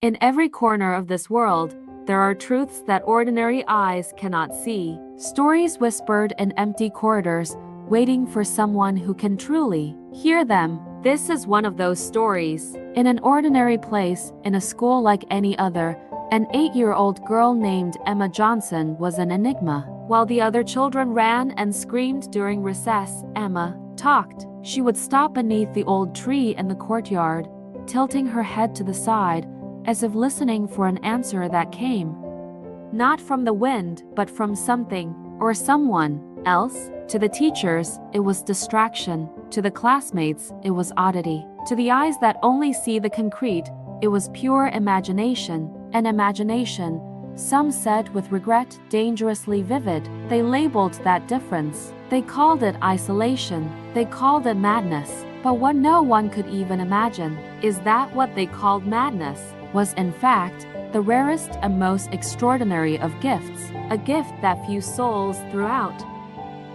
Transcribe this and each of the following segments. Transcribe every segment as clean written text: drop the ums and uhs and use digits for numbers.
In every corner of this world, there are truths that ordinary eyes cannot see. Stories whispered in empty corridors, waiting for someone who can truly hear them. This is one of those stories. In an ordinary place, in a school like any other, an 8-year-old girl named Emma Johnson was an enigma. While the other children ran and screamed during recess, Emma talked. She would stop beneath the old tree in the courtyard, tilting her head to the side, as if listening for an answer that came not from the wind, but from something or someone else. To the teachers, it was distraction. To the classmates, it was oddity. To the eyes that only see the concrete, it was pure imagination. An imagination, some said with regret, dangerously vivid. They labeled that difference. They called it isolation. They called it madness. But what no one could even imagine is that what they called madness was in fact the rarest and most extraordinary of gifts, a gift that few souls throughout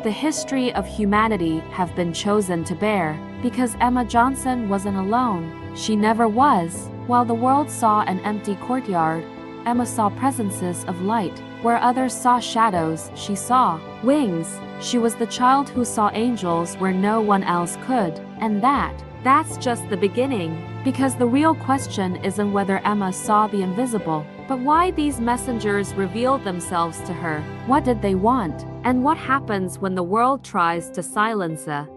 the history of humanity have been chosen to bear. Because Emma Johnson wasn't alone. She never was. While the world saw an empty courtyard, Emma saw presences of light. Where others saw shadows, she saw wings. She was the child who saw angels where no one else could. And that's just the beginning. Because the real question isn't whether Emma saw the invisible, but why these messengers revealed themselves to her. What did they want? And what happens when the world tries to silence a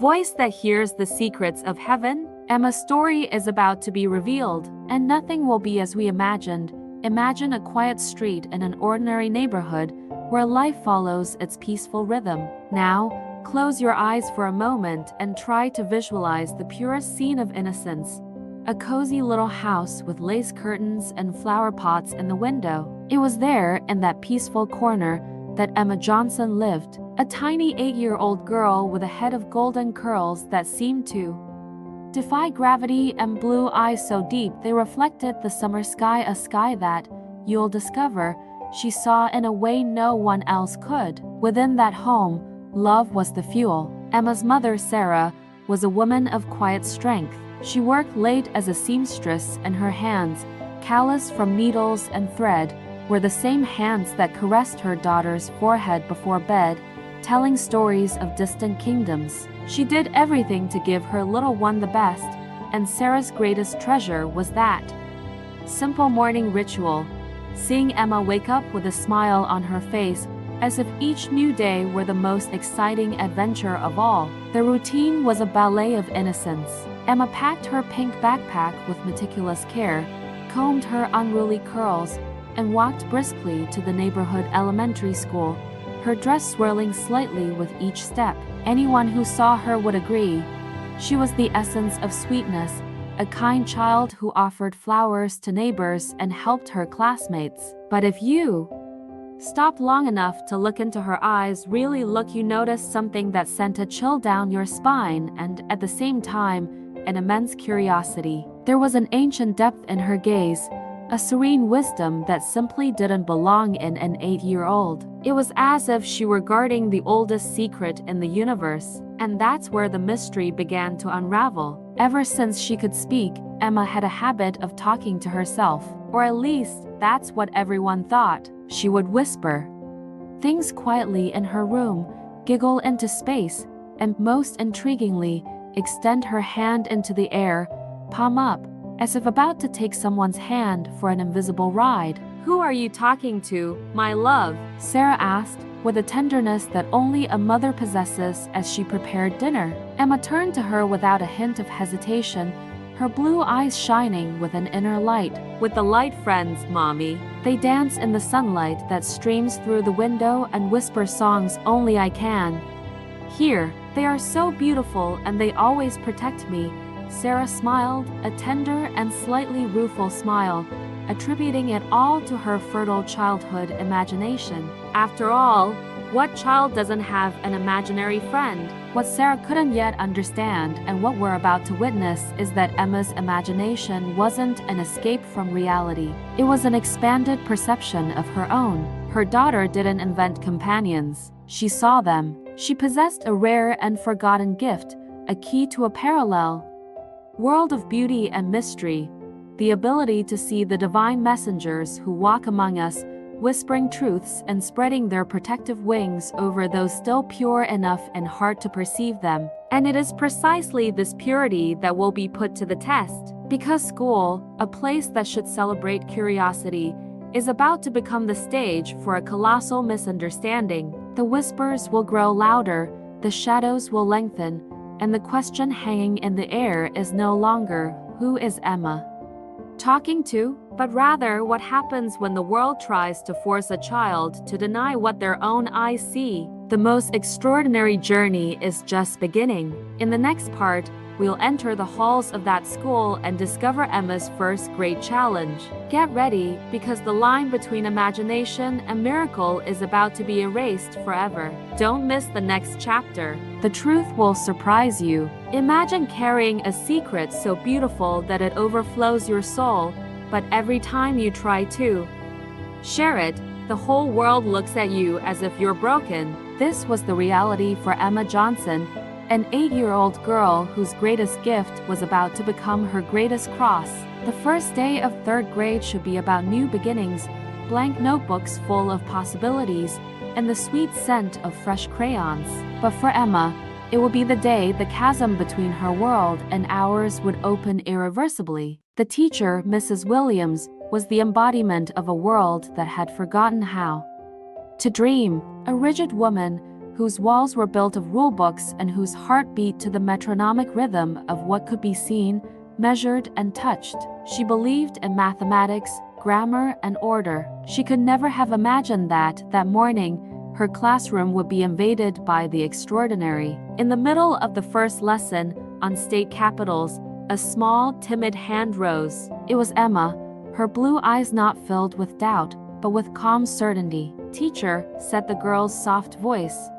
voice that hears the secrets of heaven? Emma's story is about to be revealed, and nothing will be as we imagined. Imagine a quiet street in an ordinary neighborhood where life follows its peaceful rhythm. Now, close your eyes for a moment and try to visualize the purest scene of innocence. A cozy little house with lace curtains and flower pots in the window. It was there, in that peaceful corner, that Emma Johnson lived, a tiny 8-year-old girl with a head of golden curls that seemed to defy gravity and blue eyes so deep they reflected the summer sky, a sky that, you'll discover, she saw in a way no one else could. Within that home, love was the fuel. Emma's mother, Sarah, was a woman of quiet strength. She worked late as a seamstress, and her hands, callous from needles and thread, were the same hands that caressed her daughter's forehead before bed, telling stories of distant kingdoms. She did everything to give her little one the best, and Sarah's greatest treasure was that simple morning ritual, seeing Emma wake up with a smile on her face, as if each new day were the most exciting adventure of all. The routine was a ballet of innocence. Emma packed her pink backpack with meticulous care, combed her unruly curls, and walked briskly to the neighborhood elementary school, her dress swirling slightly with each step. Anyone who saw her would agree. She was the essence of sweetness, a kind child who offered flowers to neighbors and helped her classmates. But if you stopped long enough to look into her eyes, really look, you noticed something that sent a chill down your spine and, at the same time, an immense curiosity. There was an ancient depth in her gaze, a serene wisdom that simply didn't belong in an 8-year-old. It was as if she were guarding the oldest secret in the universe, and that's where the mystery began to unravel. Ever since she could speak, Emma had a habit of talking to herself, or at least that's what everyone thought. She would whisper things quietly in her room, giggle into space, and most intriguingly, extend her hand into the air, palm up, as if about to take someone's hand for an invisible ride. "Who are you talking to, my love?" Sarah asked, with a tenderness that only a mother possesses as she prepared dinner. Emma turned to her without a hint of hesitation, her blue eyes shining with an inner light. "With the light friends, Mommy. They dance in the sunlight that streams through the window and whisper songs only I can hear. They are so beautiful and they always protect me." Sarah smiled, a tender and slightly rueful smile, attributing it all to her fertile childhood imagination. After all, what child doesn't have an imaginary friend? What Sarah couldn't yet understand, and what we're about to witness, is that Emma's imagination wasn't an escape from reality. It was an expanded perception of her own. Her daughter didn't invent companions. She saw them. She possessed a rare and forgotten gift, a key to a parallel world of beauty and mystery. the ability to see the divine messengers who walk among us, whispering truths and spreading their protective wings over those still pure enough in heart to perceive them. And it is precisely this purity that will be put to the test, because school, a place that should celebrate curiosity, is about to become the stage for a colossal misunderstanding. The whispers will grow louder, the shadows will lengthen, and the question hanging in the air is no longer, who is Emma talking to, but rather what happens when the world tries to force a child to deny what their own eyes see. The most extraordinary journey is just beginning. In the next part, we'll enter the halls of that school and discover Emma's first great challenge. Get ready, because the line between imagination and miracle is about to be erased forever. Don't miss the next chapter. The truth will surprise you. Imagine carrying a secret so beautiful that it overflows your soul, but every time you try to share it, the whole world looks at you as if you're broken. This was the reality for Emma Johnson, an 8-year-old girl whose greatest gift was about to become her greatest cross. The first day of 3rd grade should be about new beginnings, blank notebooks full of possibilities, and the sweet scent of fresh crayons. But for Emma, it would be the day the chasm between her world and ours would open irreversibly. The teacher, Mrs. Williams, was the embodiment of a world that had forgotten how to dream, a rigid woman whose walls were built of rulebooks and whose heart beat to the metronomic rhythm of what could be seen, measured, and touched. She believed in mathematics, grammar, and order. She could never have imagined that morning, her classroom would be invaded by the extraordinary. In the middle of the first lesson, on state capitals, a small, timid hand rose. It was Emma, her blue eyes not filled with doubt, but with calm certainty. "Teacher," said the girl's soft voice,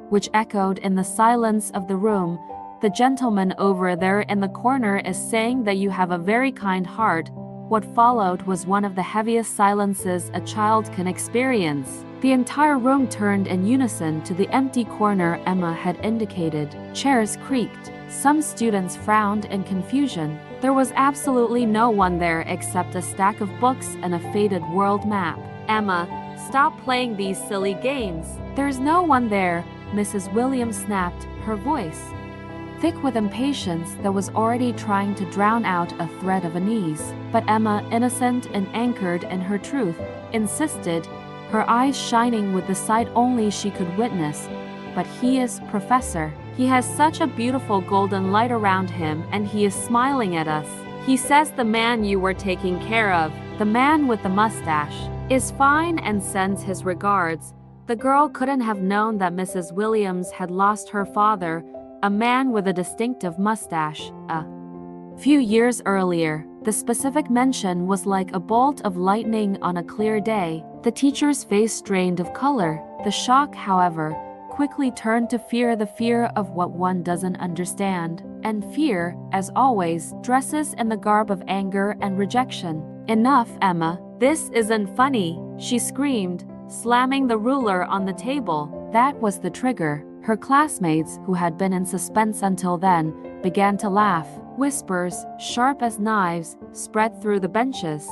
which echoed in the silence of the room, "the gentleman over there in the corner is saying that you have a very kind heart." What followed was one of the heaviest silences a child can experience. The entire room turned in unison to the empty corner Emma had indicated. Chairs creaked. Some students frowned in confusion. There was absolutely no one there except a stack of books and a faded world map. "Emma, stop playing these silly games." "There's no one there," Mrs. Williams snapped, her voice thick with impatience that was already trying to drown out a thread of unease. But Emma, innocent and anchored in her truth, insisted, her eyes shining with the sight only she could witness. "But he is, Professor. He has such a beautiful golden light around him, and he is smiling at us. He says the man you were taking care of, the man with the mustache, is fine and sends his regards." The girl couldn't have known that Mrs. Williams had lost her father, a man with a distinctive mustache, a few years earlier. The specific mention was like a bolt of lightning on a clear day. The teacher's face drained of color. The shock, however, quickly turned to fear, the fear of what one doesn't understand. And fear, as always, dresses in the garb of anger and rejection. "Enough, Emma. This isn't funny," she screamed, slamming the ruler on the table. That was the trigger. Her classmates, who had been in suspense until then, began to laugh. Whispers, sharp as knives, spread through the benches.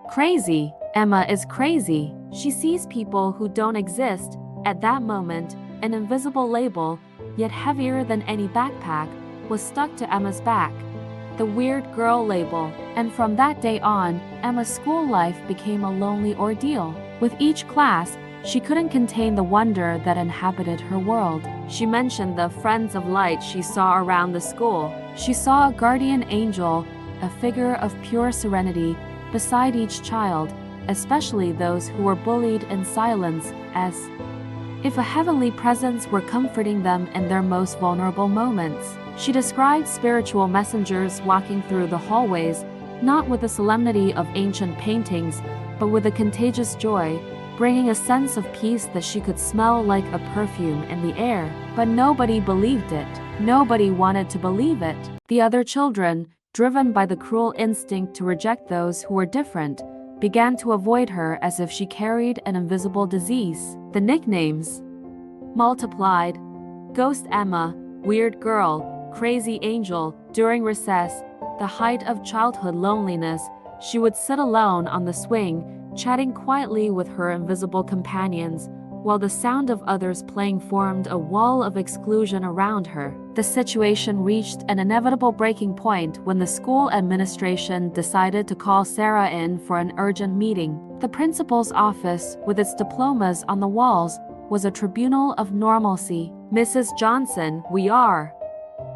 "Crazy. Emma is crazy. She sees people who don't exist." At that moment, an invisible label, yet heavier than any backpack, was stuck to Emma's back. The weird girl label. And from that day on, Emma's school life became a lonely ordeal. With each class, she couldn't contain the wonder that inhabited her world. She mentioned the friends of light she saw around the school. She saw a guardian angel, a figure of pure serenity, beside each child, especially those who were bullied in silence, as if a heavenly presence were comforting them in their most vulnerable moments. She described spiritual messengers walking through the hallways, not with the solemnity of ancient paintings, but with a contagious joy, bringing a sense of peace that she could smell like a perfume in the air. But nobody believed it. Nobody wanted to believe it. The other children, driven by the cruel instinct to reject those who were different, began to avoid her as if she carried an invisible disease. The nicknames multiplied. Ghost Emma, Weird Girl, Crazy Angel. During recess, the height of childhood loneliness, she would sit alone on the swing, chatting quietly with her invisible companions, while the sound of others playing formed a wall of exclusion around her. The situation reached an inevitable breaking point when the school administration decided to call Sarah in for an urgent meeting. The principal's office, with its diplomas on the walls, was a tribunal of normalcy. "Mrs. Johnson, we are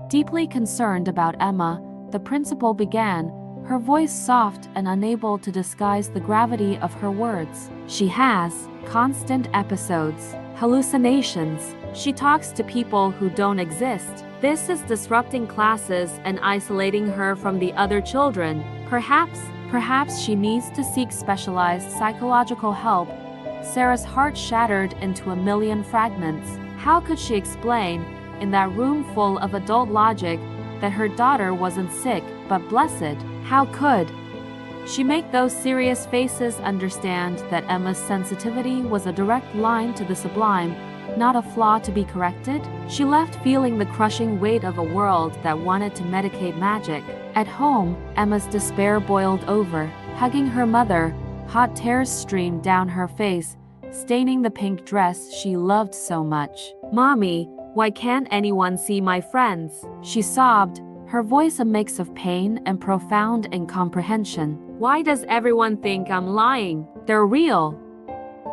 deeply concerned about Emma," the principal began, her voice soft and unable to disguise the gravity of her words. "She has constant episodes, hallucinations. She talks to people who don't exist. This is disrupting classes and isolating her from the other children. Perhaps she needs to seek specialized psychological help." Sarah's heart shattered into a million fragments. How could she explain, in that room full of adult logic, that her daughter wasn't sick, but blessed? How could she make those serious faces understand that Emma's sensitivity was a direct line to the sublime, not a flaw to be corrected? She left feeling the crushing weight of a world that wanted to medicate magic. At home, Emma's despair boiled over. Hugging her mother, hot tears streamed down her face, staining the pink dress she loved so much. "Mommy, why can't anyone see my friends?" she sobbed, her voice a mix of pain and profound incomprehension. "Why does everyone think I'm lying? They're real.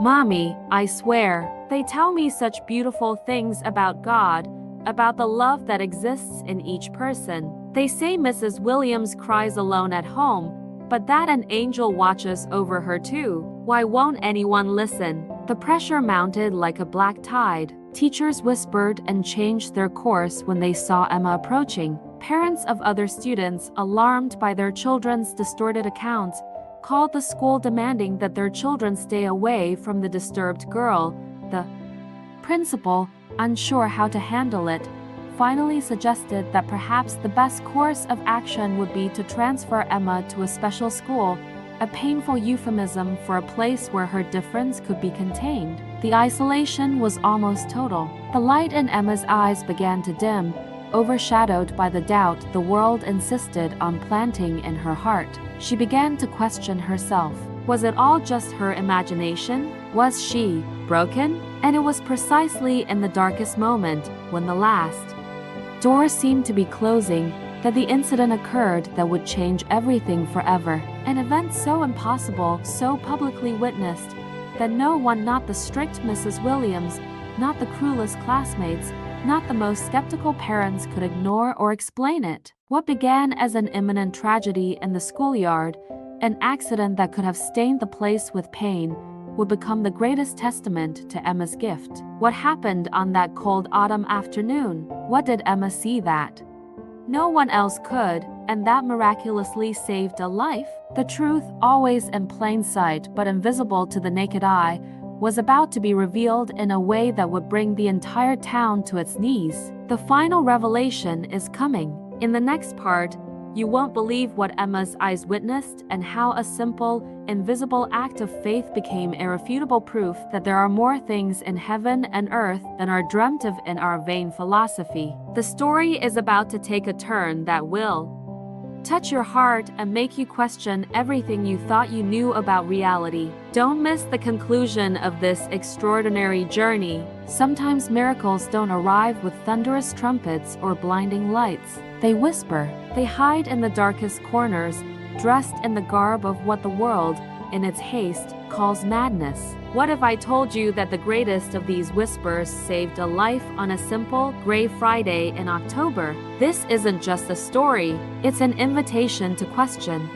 Mommy, I swear, they tell me such beautiful things about God, about the love that exists in each person. They say Mrs. Williams cries alone at home, but that an angel watches over her too. Why won't anyone listen?" The pressure mounted like a black tide. Teachers whispered and changed their course when they saw Emma approaching. Parents of other students, alarmed by their children's distorted accounts, called the school demanding that their children stay away from the disturbed girl. The principal, unsure how to handle it, finally suggested that perhaps the best course of action would be to transfer Emma to a special school, a painful euphemism for a place where her difference could be contained. The isolation was almost total. The light in Emma's eyes began to dim, overshadowed by the doubt the world insisted on planting in her heart. She began to question herself. Was it all just her imagination? Was she broken? And it was precisely in the darkest moment, when the last door seemed to be closing, that the incident occurred that would change everything forever. An event so impossible, so publicly witnessed, that no one, not the strict Mrs. Williams, not the cruelest classmates, not the most skeptical parents, could ignore or explain it. What began as an imminent tragedy in the schoolyard, an accident that could have stained the place with pain, would become the greatest testament to Emma's gift. What happened on that cold autumn afternoon? What did Emma see that no one else could, and that miraculously saved a life? The truth, always in plain sight but invisible to the naked eye, was about to be revealed in a way that would bring the entire town to its knees. The final revelation is coming. In the next part, you won't believe what Emma's eyes witnessed and how a simple, invisible act of faith became irrefutable proof that there are more things in heaven and earth than are dreamt of in our vain philosophy. The story is about to take a turn that will touch your heart and make you question everything you thought you knew about reality. Don't miss the conclusion of this extraordinary journey. Sometimes miracles don't arrive with thunderous trumpets or blinding lights. They whisper. They hide in the darkest corners, dressed in the garb of what the world, in its haste, calls madness. What if I told you that the greatest of these whispers saved a life on a simple, gray Friday in October? This isn't just a story, it's an invitation to question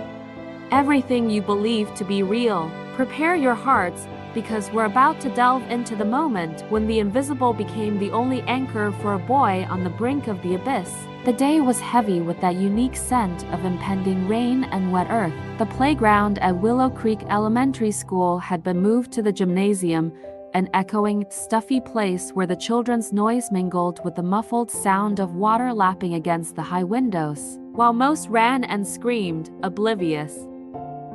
everything you believe to be real. Prepare your hearts, because we're about to delve into the moment when the invisible became the only anchor for a boy on the brink of the abyss. The day was heavy with that unique scent of impending rain and wet earth. The playground at Willow Creek Elementary School had been moved to the gymnasium, an echoing, stuffy place where the children's noise mingled with the muffled sound of water lapping against the high windows, while most ran and screamed, oblivious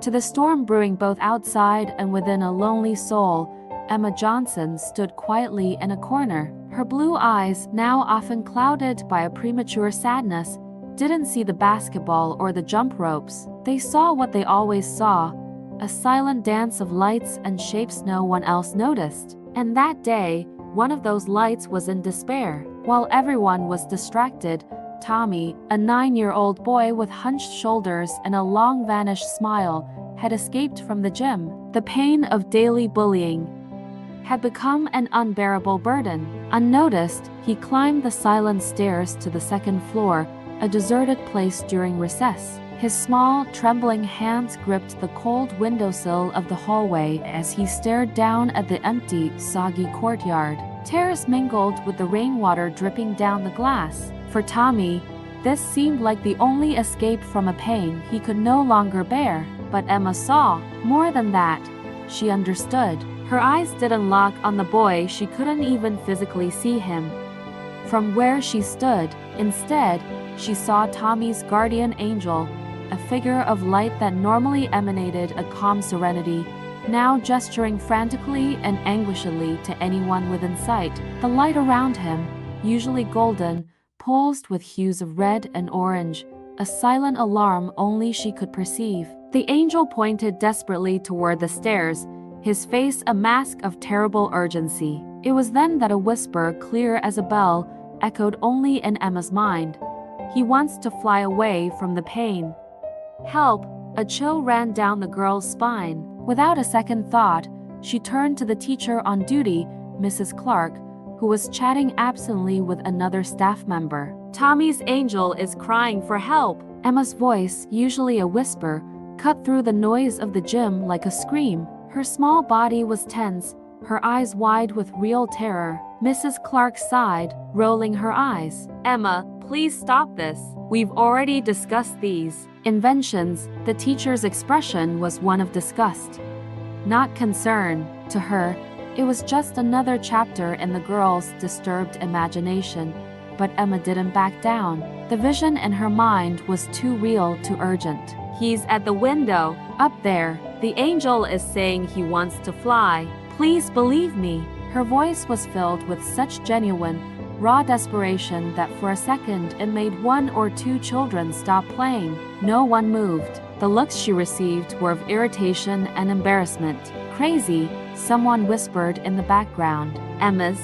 to the storm brewing both outside and within a lonely soul. Emma Johnson stood quietly in a corner, her blue eyes, now often clouded by a premature sadness, didn't see the basketball or the jump ropes. They saw what they always saw, a silent dance of lights and shapes no one else noticed. And that day, one of those lights was in despair. While everyone was distracted, Tommy, a 9-year-old boy with hunched shoulders and a long vanished smile, had escaped from the gym. The pain of daily bullying had become an unbearable burden. Unnoticed, he climbed the silent stairs to the second floor, a deserted place during recess. His small, trembling hands gripped the cold windowsill of the hallway as he stared down at the empty, soggy courtyard. Tears mingled with the rainwater dripping down the glass. For Tommy, this seemed like the only escape from a pain he could no longer bear. But Emma saw more than that. She understood. Her eyes didn't lock on the boy. She couldn't even physically see him from where she stood. Instead, she saw Tommy's guardian angel, a figure of light that normally emanated a calm serenity, now gesturing frantically and anguishedly to anyone within sight. The light around him, usually golden, pulsed with hues of red and orange, a silent alarm only she could perceive. The angel pointed desperately toward the stairs, his face a mask of terrible urgency. It was then that a whisper, clear as a bell, echoed only in Emma's mind. "He wants to fly away from the pain." "Help!" A chill ran down the girl's spine. Without a second thought, she turned to the teacher on duty, Mrs. Clark, who was chatting absently with another staff member. "Tommy's angel is crying for help." Emma's voice, usually a whisper, cut through the noise of the gym like a scream. Her small body was tense, her eyes wide with real terror. Mrs. Clark sighed, rolling her eyes. "Emma, please stop this. We've already discussed these inventions." The teacher's expression was one of disgust, not concern. To her, it was just another chapter in the girl's disturbed imagination. But Emma didn't back down. The vision in her mind was too real, too urgent. "He's at the window, up there. The angel is saying he wants to fly. Please believe me." Her voice was filled with such genuine, raw desperation that for a second it made one or two children stop playing. No one moved. The looks she received were of irritation and embarrassment. "Crazy," someone whispered in the background. Emma's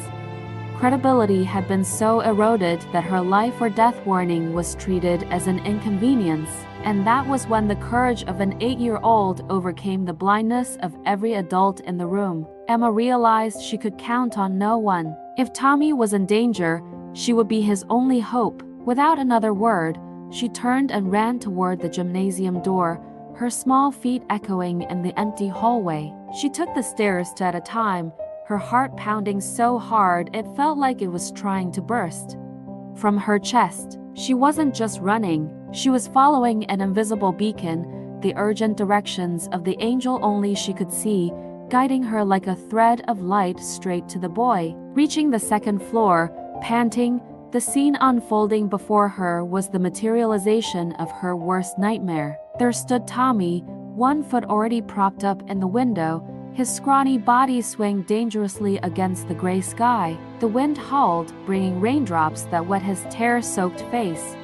credibility had been so eroded that her life or death warning was treated as an inconvenience. And that was when the courage of an 8-year-old overcame the blindness of every adult in the room. Emma realized she could count on no one. If Tommy was in danger, she would be his only hope. Without another word, she turned and ran toward the gymnasium door, her small feet echoing in the empty hallway. She took the stairs two at a time, her heart pounding so hard it felt like it was trying to burst from her chest. She wasn't just running, she was following an invisible beacon, the urgent directions of the angel only she could see, guiding her like a thread of light straight to the boy. Reaching the second floor, panting, the scene unfolding before her was the materialization of her worst nightmare. There stood Tommy, one foot already propped up in the window, his scrawny body swaying dangerously against the gray sky. The wind howled, bringing raindrops that wet his tear-soaked face.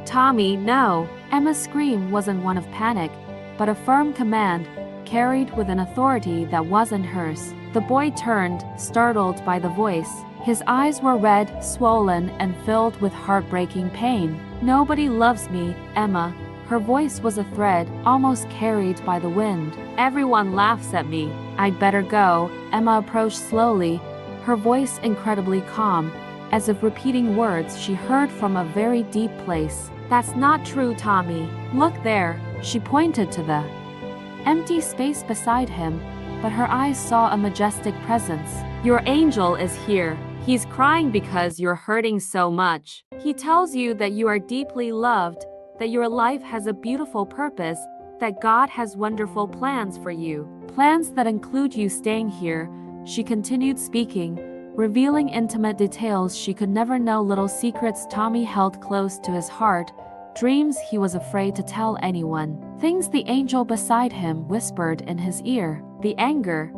"Tommy, no!" Emma's scream wasn't one of panic, but a firm command, carried with an authority that wasn't hers. The boy turned, startled by the voice. His eyes were red, swollen, and filled with heartbreaking pain. "Nobody loves me, Emma." Her voice was a thread, almost carried by the wind. "Everyone laughs at me. I'd better go." Emma approached slowly, her voice incredibly calm, as if repeating words she heard from a very deep place. "That's not true, Tommy. Look there." She pointed to the empty space beside him, but her eyes saw a majestic presence. "Your angel is here. He's crying because you're hurting so much. He tells you that you are deeply loved, that your life has a beautiful purpose, that God has wonderful plans for you. Plans that include you staying here." She continued speaking, revealing intimate details she could never know, little secrets Tommy held close to his heart, dreams he was afraid to tell anyone, things the angel beside him whispered in his ear. The anger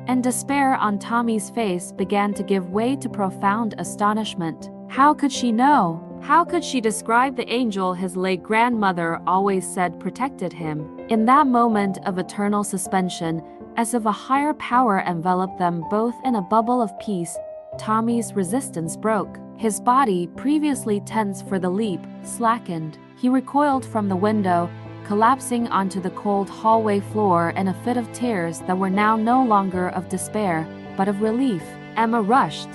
and despair on Tommy's face began to give way to profound astonishment. How could she know? How could she describe the angel his late grandmother always said protected him? In that moment of eternal suspension, as if a higher power enveloped them both in a bubble of peace, Tommy's resistance broke. His body, previously tense for the leap, slackened. He recoiled from the window, collapsing onto the cold hallway floor in a fit of tears that were now no longer of despair, but of relief. Emma rushed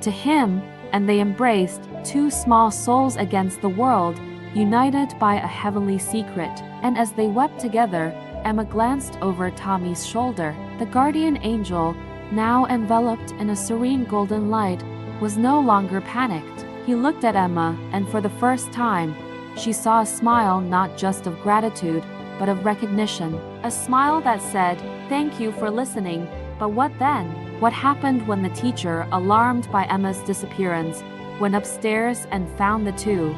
to him, and they embraced, two small souls against the world, united by a heavenly secret. And as they wept together, Emma glanced over Tommy's shoulder. The guardian angel, now enveloped in a serene golden light, was no longer panicked. He looked at Emma, and for the first time, she saw a smile not just of gratitude, but of recognition. A smile that said, "Thank you for listening, but what then?" What happened when the teacher, alarmed by Emma's disappearance, went upstairs and found the two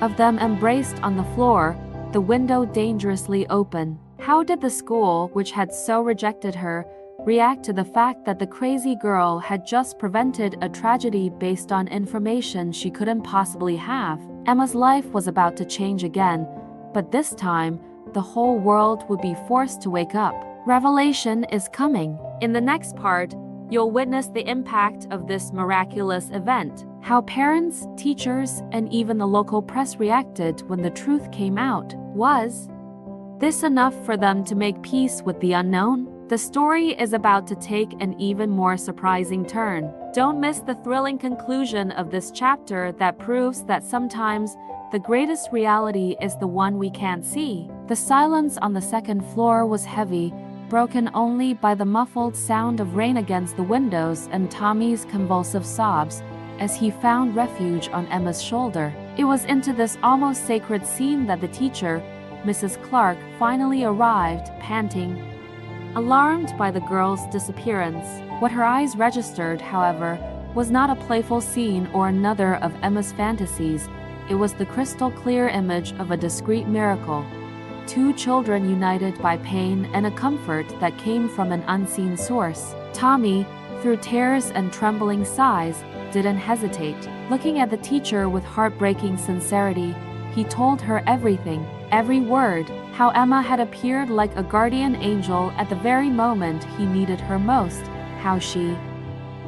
of them embraced on the floor, the window dangerously open? How did the school, which had so rejected her, react to the fact that the crazy girl had just prevented a tragedy based on information she couldn't possibly have? Emma's life was about to change again, but this time, the whole world would be forced to wake up. Revelation is coming. In the next part, you'll witness the impact of this miraculous event. How parents, teachers, and even the local press reacted when the truth came out. Was this enough for them to make peace with the unknown? The story is about to take an even more surprising turn. Don't miss the thrilling conclusion of this chapter that proves that sometimes the greatest reality is the one we can't see. The silence on the second floor was heavy, broken only by the muffled sound of rain against the windows and Tommy's convulsive sobs as he found refuge on Emma's shoulder. It was into this almost sacred scene that the teacher, Mrs. Clark, finally arrived, panting, alarmed by the girl's disappearance. What her eyes registered, however, was not a playful scene or another of Emma's fantasies. It was the crystal-clear image of a discrete miracle. Two children united by pain and a comfort that came from an unseen source. Tommy, through tears and trembling sighs, didn't hesitate. Looking at the teacher with heartbreaking sincerity, he told her everything, every word, how Emma had appeared like a guardian angel at the very moment he needed her most, how she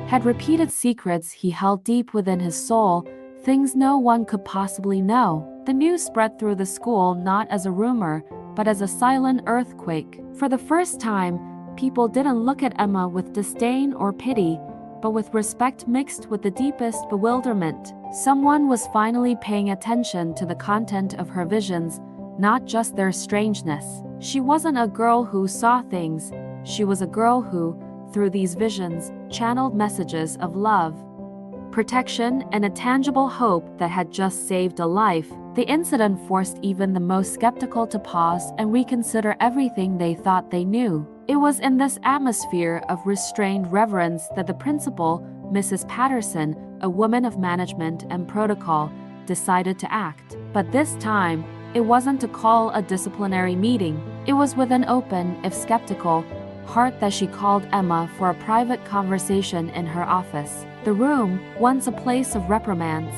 had repeated secrets he held deep within his soul, things no one could possibly know. The news spread through the school not as a rumor, but as a silent earthquake. For the first time, people didn't look at Emma with disdain or pity, but with respect mixed with the deepest bewilderment. Someone was finally paying attention to the content of her visions, not just their strangeness. She wasn't a girl who saw things, she was a girl who, through these visions, channeled messages of love, protection, and a tangible hope that had just saved a life. The incident forced even the most skeptical to pause and reconsider everything they thought they knew. It was in this atmosphere of restrained reverence that the principal, Mrs. Patterson, a woman of management and protocol, decided to act. But this time, it wasn't to call a disciplinary meeting. It was with an open, if skeptical, heart that she called Emma for a private conversation in her office. The room, once a place of reprimands,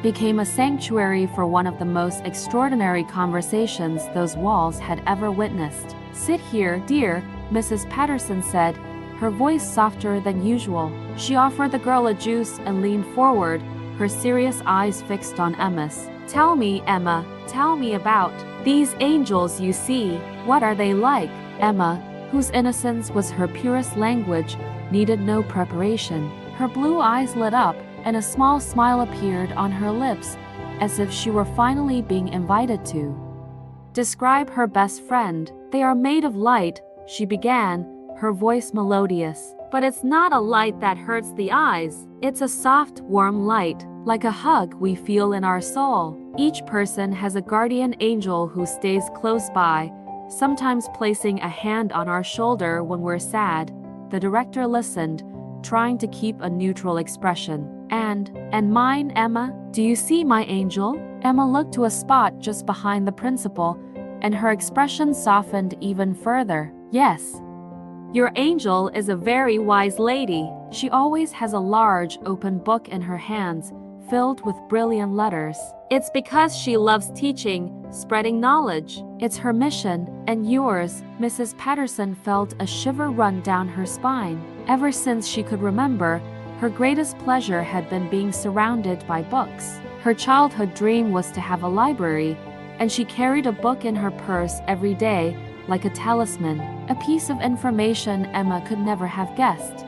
became a sanctuary for one of the most extraordinary conversations those walls had ever witnessed. "Sit here, dear," Mrs. Patterson said, her voice softer than usual. She offered the girl a juice and leaned forward, her serious eyes fixed on Emma's. "Tell me, Emma, tell me about these angels you see. What are they like?" Emma, whose innocence was her purest language, needed no preparation. Her blue eyes lit up, and a small smile appeared on her lips, as if she were finally being invited to describe her best friend. "They are made of light," she began, her voice melodious. "But it's not a light that hurts the eyes. It's a soft, warm light, like a hug we feel in our soul. Each person has a guardian angel who stays close by, sometimes placing a hand on our shoulder when we're sad." The director listened, trying to keep a neutral expression. And mine, Emma? Do you see my angel?" Emma looked to a spot just behind the principal, and her expression softened even further. "Yes. Your angel is a very wise lady. She always has a large, open book in her hands, filled with brilliant letters. It's because she loves teaching, spreading knowledge. It's her mission, and yours. Mrs. Patterson felt a shiver run down her spine. Ever since she could remember, her greatest pleasure had been being surrounded by books. Her childhood dream was to have a library, and she carried a book in her purse every day, like a talisman, a piece of information Emma could never have guessed.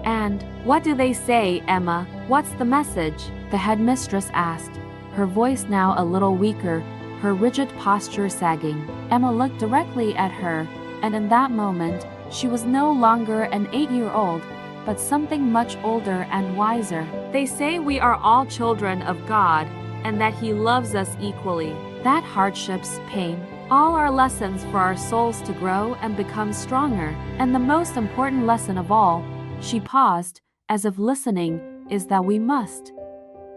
"And what do they say, Emma? What's the message?" the headmistress asked, her voice now a little weaker, her rigid posture sagging. Emma looked directly at her, and in that moment, she was no longer an 8-year-old, but something much older and wiser. "They say we are all children of God, and that He loves us equally. That hardships, pain, all are lessons for our souls to grow and become stronger. And the most important lesson of all," she paused, as if listening, "is that we must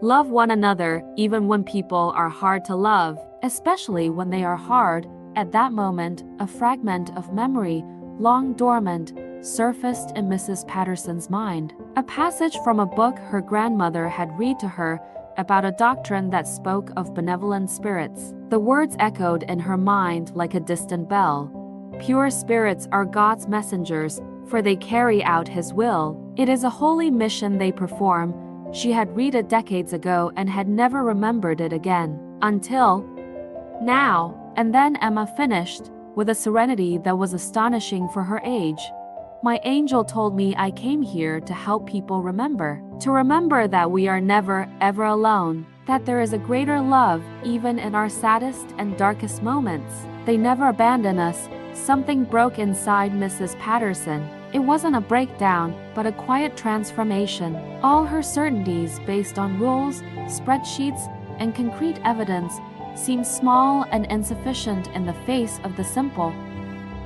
love one another even when people are hard to love, especially when they are hard." At that moment, a fragment of memory, long dormant, surfaced in Mrs. Patterson's mind. A passage from a book her grandmother had read to her about a doctrine that spoke of benevolent spirits. The words echoed in her mind like a distant bell. "Pure spirits are God's messengers, for they carry out His will. It is a holy mission they perform." She had read it decades ago and had never remembered it again. Until now. And then Emma finished, with a serenity that was astonishing for her age. "My angel told me I came here to help people remember. To remember that we are never, ever alone. That there is a greater love, even in our saddest and darkest moments. They never abandon us." Something broke inside Mrs. Patterson. It wasn't a breakdown, but a quiet transformation. All her certainties based on rules, spreadsheets, and concrete evidence seemed small and insufficient in the face of the simple,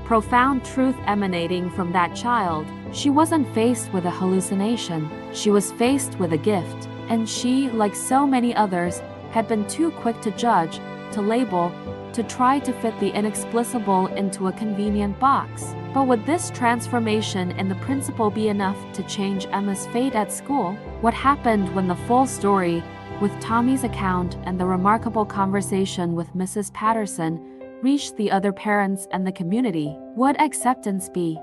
profound truth emanating from that child. She wasn't faced with a hallucination. She was faced with a gift, and she, like so many others, had been too quick to judge, to label, to try to fit the inexplicable into a convenient box. But would this transformation in the principle be enough to change Emma's fate at school? What happened when the full story, with Tommy's account and the remarkable conversation with Mrs. Patterson, reached the other parents and the community? Would acceptance be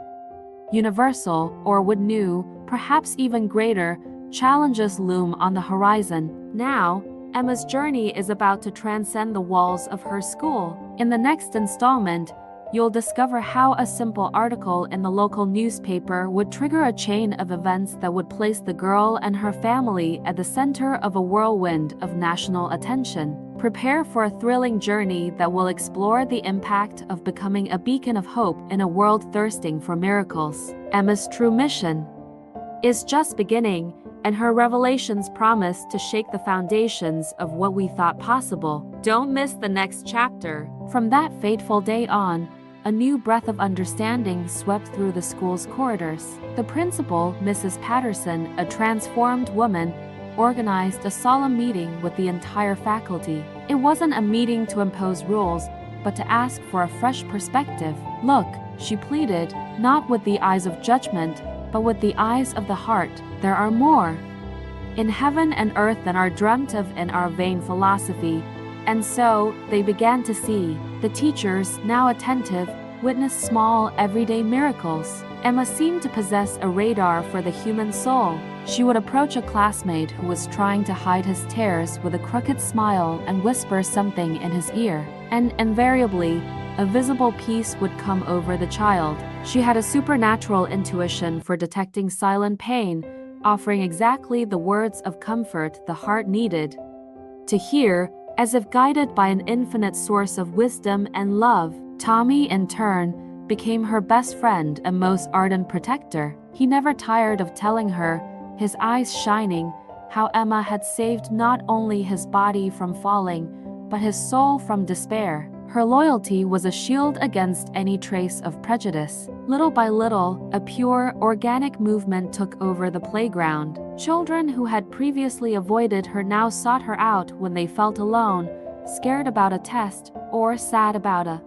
universal, or would new, perhaps even greater, challenges loom on the horizon? Now, Emma's journey is about to transcend the walls of her school. In the next installment, you'll discover how a simple article in the local newspaper would trigger a chain of events that would place the girl and her family at the center of a whirlwind of national attention. Prepare for a thrilling journey that will explore the impact of becoming a beacon of hope in a world thirsting for miracles. Emma's true mission is just beginning, and her revelations promise to shake the foundations of what we thought possible. Don't miss the next chapter. From that fateful day on, a new breath of understanding swept through the school's corridors. The principal, Mrs. Patterson, a transformed woman, organized a solemn meeting with the entire faculty. It wasn't a meeting to impose rules, but to ask for a fresh perspective. "Look," she pleaded, not with the eyes of judgment, but with the eyes of the heart. "There are more in heaven and earth than are dreamt of in our vain philosophy." And so, they began to see. The teachers, now attentive, witnessed small, everyday miracles. Emma seemed to possess a radar for the human soul. She would approach a classmate who was trying to hide his tears with a crooked smile and whisper something in his ear. And invariably, a visible peace would come over the child. She had a supernatural intuition for detecting silent pain, offering exactly the words of comfort the heart needed to hear, as if guided by an infinite source of wisdom and love. Tommy, in turn, became her best friend and most ardent protector. He never tired of telling her, his eyes shining, how Emma had saved not only his body from falling, but his soul from despair. Her loyalty was a shield against any trace of prejudice. Little by little, a pure, organic movement took over the playground. Children who had previously avoided her now sought her out when they felt alone, scared about a test, or sad about a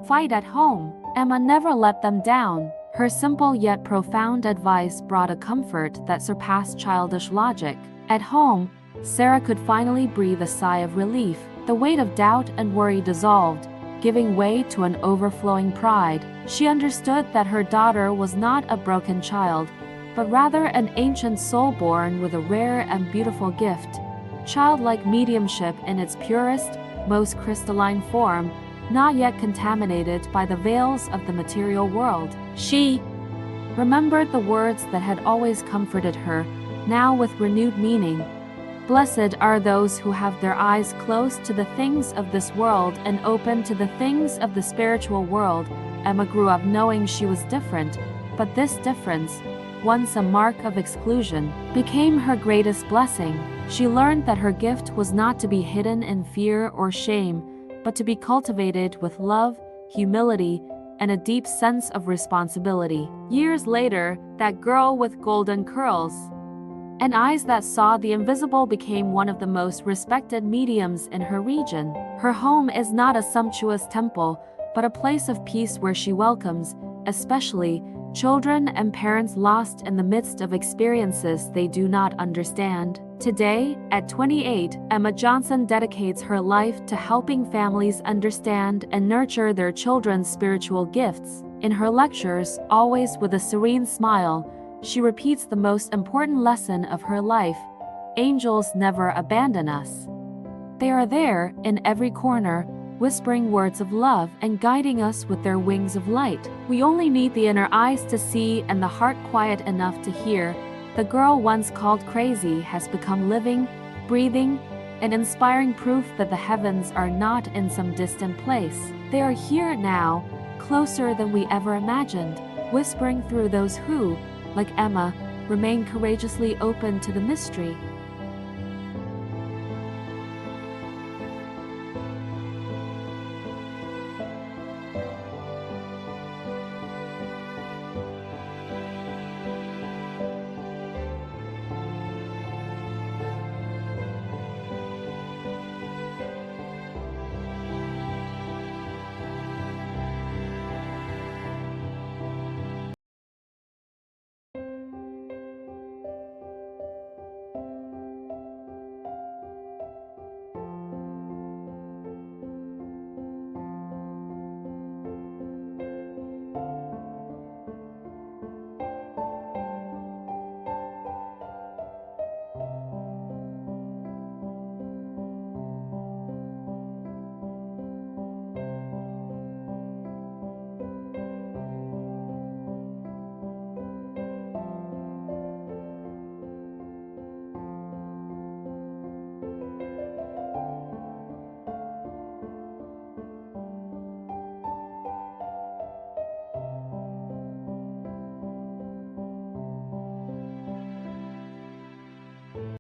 fight at home. Emma never let them down. Her simple yet profound advice brought a comfort that surpassed childish logic. At home, Sarah could finally breathe a sigh of relief. The weight of doubt and worry dissolved, giving way to an overflowing pride. She understood that her daughter was not a broken child, but rather an ancient soul born with a rare and beautiful gift. Childlike mediumship in its purest, most crystalline form, not yet contaminated by the veils of the material world. She remembered the words that had always comforted her, now with renewed meaning. Blessed are those who have their eyes closed to the things of this world and open to the things of the spiritual world. Emma grew up knowing she was different, but this difference, once a mark of exclusion, became her greatest blessing. She learned that her gift was not to be hidden in fear or shame, but to be cultivated with love, humility, and a deep sense of responsibility. Years later, that girl with golden curls and eyes that saw the invisible became one of the most respected mediums in her region. Her home is not a sumptuous temple, but a place of peace where she welcomes, especially, children and parents lost in the midst of experiences they do not understand. Today, at 28, Emma Johnson dedicates her life to helping families understand and nurture their children's spiritual gifts. In her lectures, always with a serene smile, she repeats the most important lesson of her life: angels never abandon us. They are there, in every corner, whispering words of love and guiding us with their wings of light. We only need the inner eyes to see and the heart quiet enough to hear. The girl once called crazy has become living, breathing, and inspiring proof that the heavens are not in some distant place. They are here now, closer than we ever imagined, whispering through those who, like Emma, remain courageously open to the mystery.